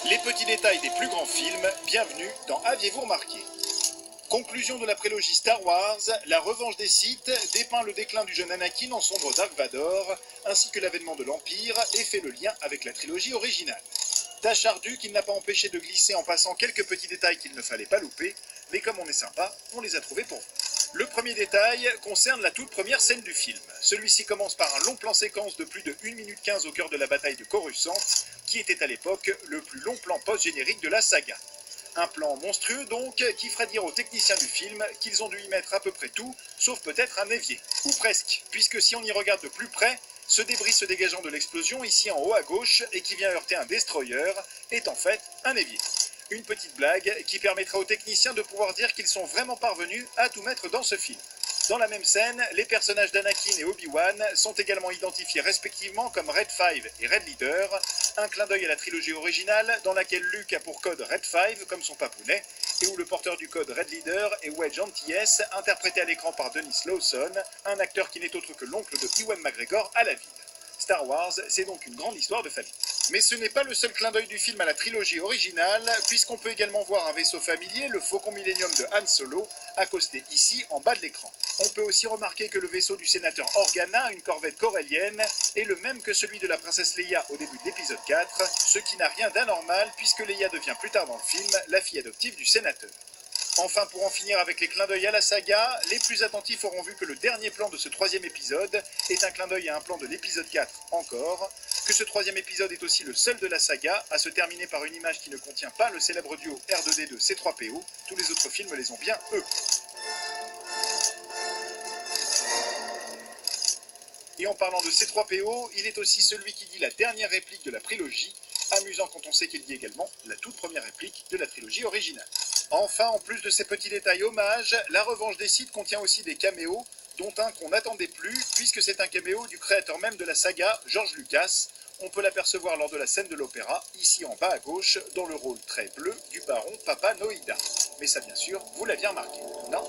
Les petits détails des plus grands films, bienvenue dans Aviez-vous remarqué? Conclusion de la prélogie Star Wars, la revanche des Sith dépeint le déclin du jeune Anakin en sombre Dark Vador, ainsi que l'avènement de l'Empire et fait le lien avec la trilogie originale. Tâche ardue qui ne l'a pas empêché de glisser en passant quelques petits détails qu'il ne fallait pas louper, mais comme on est sympa, on les a trouvés pour vous. Le premier détail concerne la toute première scène du film. Celui-ci commence par un long plan séquence de plus de 1 minute 15 au cœur de la bataille de Coruscant, qui était à l'époque le plus long plan post-générique de la saga. Un plan monstrueux donc, qui fera dire aux techniciens du film qu'ils ont dû y mettre à peu près tout, sauf peut-être un évier. Ou presque, puisque si on y regarde de plus près, ce débris se dégageant de l'explosion ici en haut à gauche et qui vient heurter un destroyer est en fait un évier. Une petite blague qui permettra aux techniciens de pouvoir dire qu'ils sont vraiment parvenus à tout mettre dans ce film. Dans la même scène, les personnages d'Anakin et Obi-Wan sont également identifiés respectivement comme Red 5 et Red Leader, un clin d'œil à la trilogie originale dans laquelle Luke a pour code Red 5 comme son papounet, et où le porteur du code Red Leader est Wedge Antilles, interprété à l'écran par Denis Lawson, un acteur qui n'est autre que l'oncle de Ewan McGregor à la ville. Star Wars, c'est donc une grande histoire de famille. Mais ce n'est pas le seul clin d'œil du film à la trilogie originale, puisqu'on peut également voir un vaisseau familier, le Faucon Millennium de Han Solo, accosté ici en bas de l'écran. On peut aussi remarquer que le vaisseau du sénateur Organa, une corvette corellienne, est le même que celui de la princesse Leia au début de l'épisode 4, ce qui n'a rien d'anormal puisque Leia devient plus tard dans le film la fille adoptive du sénateur. Enfin, pour en finir avec les clins d'œil à la saga, les plus attentifs auront vu que le dernier plan de ce troisième épisode est un clin d'œil à un plan de l'épisode 4 encore, que ce troisième épisode est aussi le seul de la saga à se terminer par une image qui ne contient pas le célèbre duo R2D2 C3PO, tous les autres films les ont bien eux. Et en parlant de C3PO, il est aussi celui qui dit la dernière réplique de la prélogie, amusant quand on sait qu'il dit également la toute première réplique de la trilogie originale. Enfin, en plus de ces petits détails hommages, la revanche des Sith contient aussi des caméos, dont un qu'on n'attendait plus, puisque c'est un caméo du créateur même de la saga, George Lucas. On peut l'apercevoir lors de la scène de l'opéra, ici en bas à gauche, dans le rôle très bleu du baron Papa Noïda. Mais ça, bien sûr, vous l'aviez remarqué, non ?